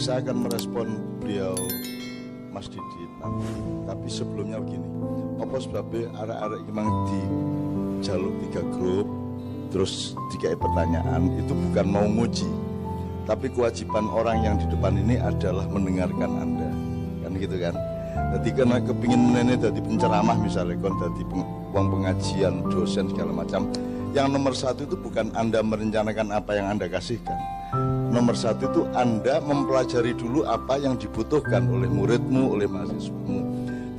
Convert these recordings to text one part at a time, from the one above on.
Saya akan merespon beliau Mas Didit nanti. Tapi sebelumnya begini, apa sebabnya arek-arek memang di jaluk 3 grup, terus dikai pertanyaan, itu bukan mau nguji, tapi kewajiban orang yang di depan ini adalah mendengarkan Anda, kan gitu kan. Jadi karena kepingin menene jadi penceramah misalnya, kon jadi uang pengajian, dosen segala macam. Yang nomor 1 itu bukan Anda merencanakan apa yang Anda kasihkan. Nomor 1 itu Anda mempelajari dulu apa yang dibutuhkan oleh muridmu, oleh mahasiswamu.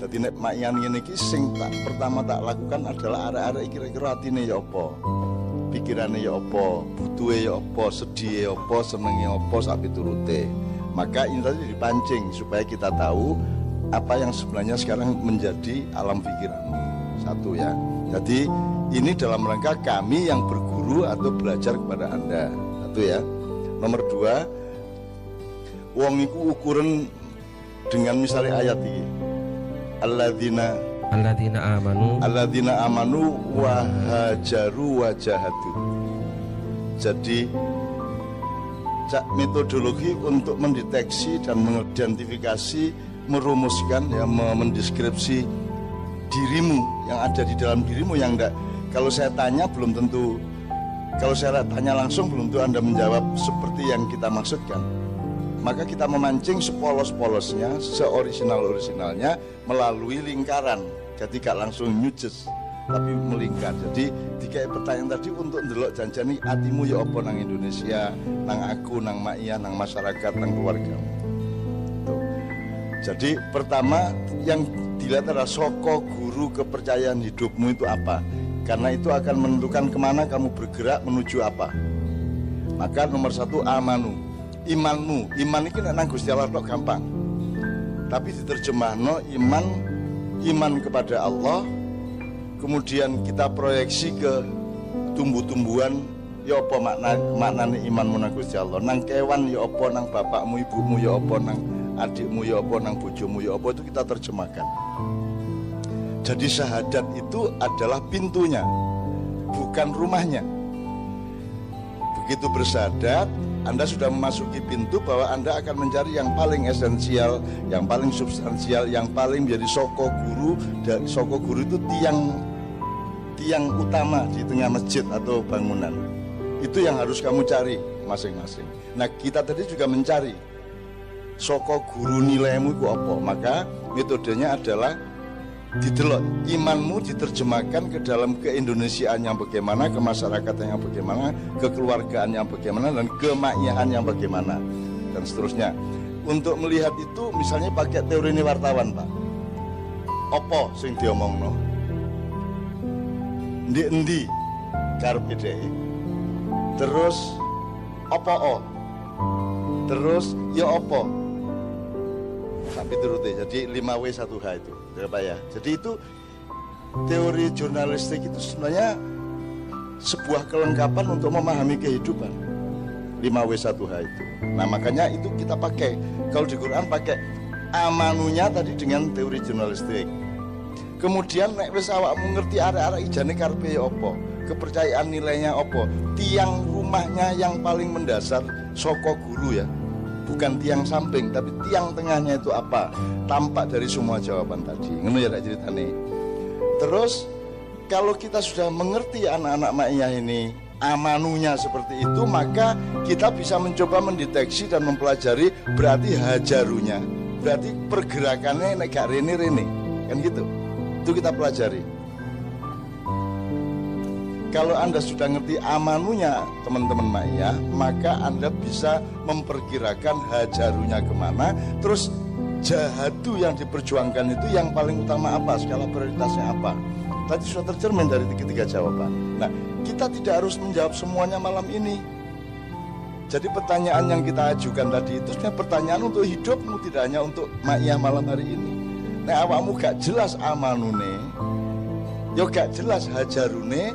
Jadi nek makian ngene iki sing pertama tak lakukan adalah arek-arek kira-kira atine ya apa, pikirane ya apa, butuhe ya apa, sedhihe ya apa, senenge apa, sak piturute. Maka ini tadi dipancing supaya kita tahu apa yang sebenarnya sekarang menjadi alam pikiranmu. 1 ya. Jadi ini dalam rangka kami yang berguru atau belajar kepada Anda. 1 ya. Nomor 2, wong iku ukuran dengan misalnya ayat ini, alladzina amanu wa hajaru wa jahadu. Jadi metodologi untuk mendeteksi dan mengidentifikasi, merumuskan ya, mendeskripsi dirimu yang ada di dalam dirimu yang enggak. Kalau saya tanya belum tentu, kalau saya tanya langsung belum tentu Anda menjawab seperti yang kita maksudkan. Maka kita memancing sepolos-polosnya, seoriginal-originalnya melalui lingkaran. Jadi gak langsung nyujes, tapi melingkar. Jadi dikai pertanyaan tadi untuk ndelok janjani atimu ya apa nang Indonesia, nang aku, nang Maia, nang masyarakat, nang keluargamu. Tuh. Jadi pertama yang dilihat adalah soko guru kepercayaan hidupmu itu apa. Karena itu akan menentukan kemana kamu bergerak menuju apa. Maka nomor 1 amanu, imanmu. Iman ini nang Gusti Allah tok gampang. Tapi diterjemahno iman kepada Allah. Kemudian kita proyeksi ke tumbuh-tumbuhan. Ya apa maknane imanmu nang Gusti Allah. Nang kewan ya apa, nang bapakmu, ibumu ya apa, nang adikmu ya apa, nang bojomu ya apa, itu kita terjemahkan. Jadi syahadat itu adalah pintunya, bukan rumahnya. Begitu bersyahadat, Anda sudah memasuki pintu bahwa Anda akan mencari yang paling esensial, yang paling substansial, yang paling menjadi soko guru. Dan soko guru itu tiang utama di tengah masjid atau bangunan. Itu yang harus kamu cari masing-masing. Nah, kita tadi juga mencari soko guru nilaimu itu apa. Maka metodenya adalah didelok, imanmu diterjemahkan ke dalam keindonesiaan yang bagaimana, ke masyarakat yang bagaimana, kekeluargaan yang bagaimana, dan kemakian yang bagaimana, dan seterusnya. Untuk melihat itu misalnya pakai teori ini wartawan, Pak. Opo sing diomongno? Endi karepe dhewe? Terus opo o? Terus ya opo? Tapi turutnya, jadi 5W1H itu, Pak ya. Jadi itu teori jurnalistik itu sebenarnya sebuah kelengkapan untuk memahami kehidupan. 5W1H itu. Nah makanya itu kita pakai. Kalau di Quran pakai amanunya tadi dengan teori jurnalistik. Kemudian nek wis awakmu ngerti arek-arek ijane karepe ya apa, kepercayaan nilainya apa, tiang rumahnya yang paling mendasar saka guru ya. Bukan tiang samping, tapi tiang tengahnya itu apa? Tampak dari semua jawaban tadi. Ngono ya ceritane. Terus kalau kita sudah mengerti anak-anak Maiyah ini amanunya seperti itu, maka kita bisa mencoba mendeteksi dan mempelajari berarti hajarunya, berarti pergerakannya nek gak rene-rene, kan gitu. Itu kita pelajari. Kalau Anda sudah ngerti amanunya teman-teman Maiyah, maka Anda bisa memperkirakan hajarunya kemana. Terus jahadu yang diperjuangkan itu yang paling utama apa, skala prioritasnya apa. Tadi sudah tercermin dari ketiga jawaban. Nah, kita tidak harus menjawab semuanya malam ini. Jadi pertanyaan yang kita ajukan tadi itu sebenarnya pertanyaan untuk hidupmu, tidak hanya untuk Maiyah malam hari ini. Nah, awakmu gak jelas amanune, yo gak jelas hajarune,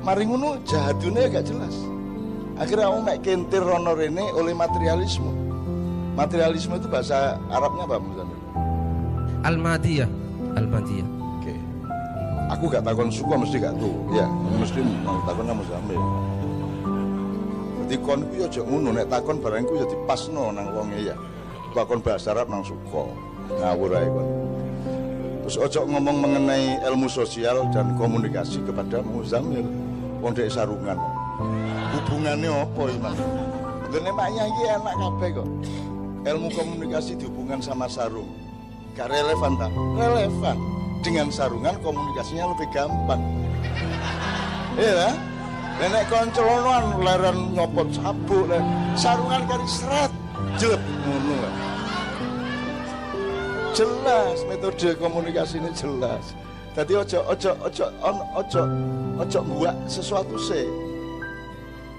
mari ngono jahadune gak jelas. Akhirnya kamu mek kentir rono rene oleh materialisme. Materialisme itu bahasa Arabnya apa menurut? Al-Madiyah. Al-Madiyah. Oke. Aku gak takon suku mesti gak tuh. Ya, mesti takon kamu sampe. Dadi kon ku ya aja ngono, nek takon barang ku ya dipasno nang wonge ya. Takon bahasa Arab nang suka. Ngawur ae kon. Terus ojo ngomong mengenai ilmu sosial dan komunikasi kepada Muzammil. Wong dek sarungan. Hubungannya apa iki, Mas? Lene maknya iki enak kabeh kok. Ilmu komunikasi dihubungkan sama sarung. Gak relevan tak? Relevan. Dengan sarungan komunikasinya lebih gampang. Iya kan? Nenek koncelonan leren nyopot sabuk, sarungan kari seret, jelek ngono kan. Jelas metode komunikasi ini jelas. Jadi ojo buat sesuatu sih.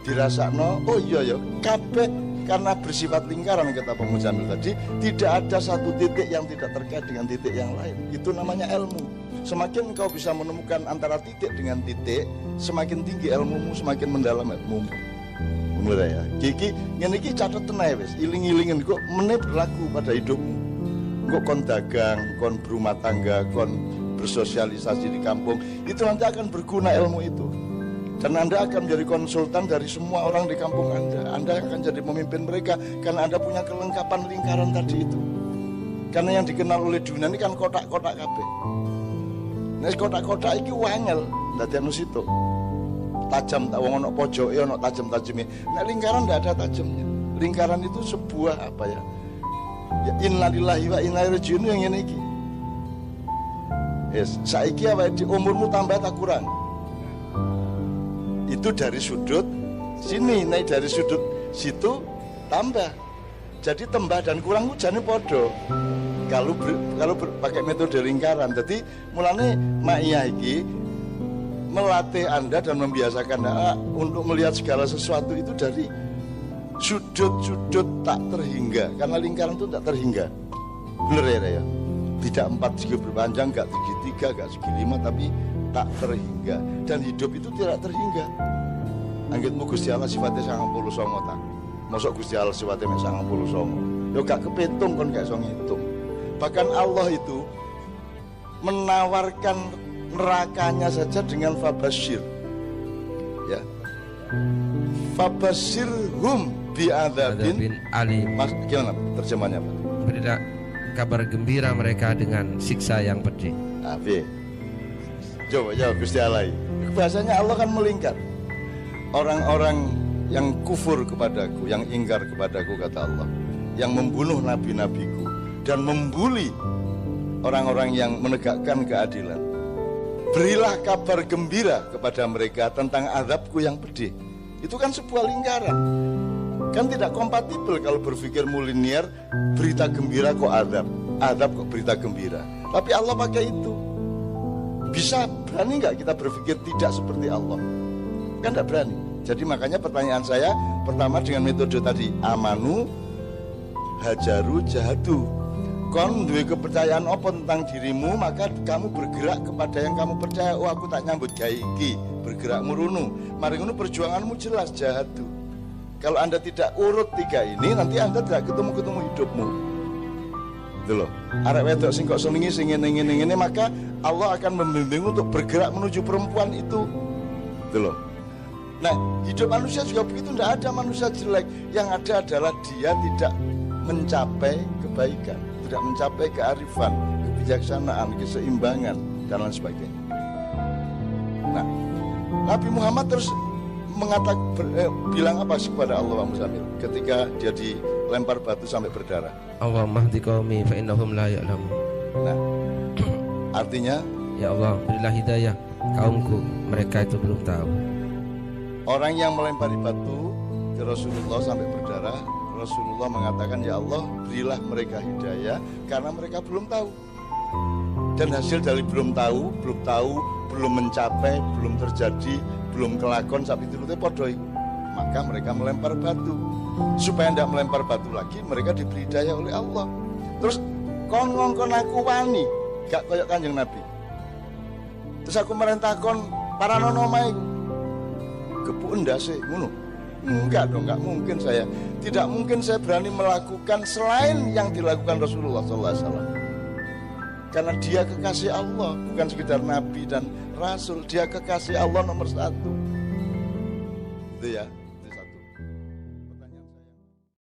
Dirasakno, oh iya ya, kabeh karena bersifat lingkaran kata Pak Muzamil tadi, tidak ada satu titik yang tidak terkait dengan titik yang lain. Itu namanya ilmu. Semakin kau bisa menemukan antara titik dengan titik, semakin tinggi ilmumu, semakin mendalam ilmumu. Mulai ya. Kiki ngene iki cateten ae wis, iling-ilingen kok meneh berlaku pada hidupmu. Kok kon dagang, kon berumah tangga, kon bersosialisasi di kampung, itu nanti akan berguna ilmu itu. Dan Anda akan menjadi konsultan dari semua orang di kampung Anda. Anda akan jadi pemimpin mereka karena Anda punya kelengkapan lingkaran tadi itu. Karena yang dikenal oleh dunia ini kan kotak-kotak kabeh. Nah, kotak-kotak iki wangel dadi anu situ. Tajam tak wong ono pojoke ono tajam-tajame. Nek lingkaran ndak ada tajamnya. Lingkaran itu sebuah apa ya? Ya innalillahi wa inna ilaihi raji'un yang ngene iki. Yes, saiki awake umurmu tambah tak kurang. Itu dari sudut sini, naik dari sudut situ tambah. Jadi tambah dan kurang hujannya podo. Kalau pakai metode lingkaran, jadi mulane Ma'iyah iki melatih Anda dan membiasakan Anda untuk melihat segala sesuatu itu dari sudut-sudut tak terhingga. Karena lingkaran itu tak terhingga. Bener ya? Tidak 4 segi berpanjang, gak segi 3, gak segi 5, tapi tak terhingga. Dan hidup itu tidak terhingga. Anggitmu Gusti Allah sifatnya 99 tak. Mosok Gusti Allah sifatnya 99. Yo gak kepitung kon gak iso ngitung. Bahkan Allah itu menawarkan nerakanya saja dengan fabasyir. Ya. Fabasyirhum bi'adzabin alim. Mas, gimana terjemahannya, Pak? Berilah kabar gembira mereka dengan siksa yang pedih. Abi. Coba jawab Gusti Allah. Bahasanya Allah kan melingkar. Orang-orang yang kufur kepadaku, yang ingkar kepadaku kata Allah, yang membunuh nabi-nabiku dan membuli orang-orang yang menegakkan keadilan. Berilah kabar gembira kepada mereka tentang azabku yang pedih. Itu kan sebuah lingkaran. Kan tidak kompatibel kalau berpikir linier, berita gembira kok azab, azab kok berita gembira. Tapi Allah pakai itu. Bisa berani nggak kita berpikir tidak seperti Allah? Kan tidak berani. Jadi makanya pertanyaan saya pertama dengan metode tadi, amanu, hajaru, jahadu. Kon duwe kepercayaan apa tentang dirimu, maka kamu bergerak kepada yang kamu percaya. Oh, aku tak nyambut gawe iki, bergerak murunu. Mari ngono perjuanganmu jelas, jahadu. Kalau Anda tidak urut 3 ini, nanti Anda tidak ketemu hidupmu. Itu loh. Arek wedok sing kok senengi sing ngene-ngene, maka Allah akan membimbing untuk bergerak menuju perempuan itu. Itu loh. Nah, hidup manusia juga begitu, tidak ada manusia jelek. Yang ada adalah dia tidak mencapai kebaikan, tidak mencapai kearifan, kebijaksanaan, keseimbangan, dan lain sebagainya. Nah, Nabi Muhammad terus bilang apa sih kepada Allah Muzamil ketika dia dilempar batu sampai berdarah? Allahumma hdi qaumi fa innahum la ya'lamun. Nah, artinya ya Allah, berilah hidayah kaumku, mereka itu belum tahu. Orang yang melempari batu ke Rasulullah sampai berdarah, Rasulullah mengatakan, ya Allah berilah mereka hidayah karena mereka belum tahu. Dan hasil dari belum tahu, belum mencapai, belum terjadi, belum kelakon sampai itu podo. Maka mereka melempar batu. Supaya tidak melempar batu lagi, mereka diberi hidayah oleh Allah. Terus kon ngongkon aku wani, gak koyok Kanjeng Nabi. Terus aku merintahkan para nonomai gebuk endase ngono. Enggak dong, enggak mungkin saya. Tidak mungkin saya berani melakukan selain yang dilakukan Rasulullah SAW. Karena dia kekasih Allah, bukan sekedar Nabi dan Rasul. Dia kekasih Allah nomor 1. Itu ya.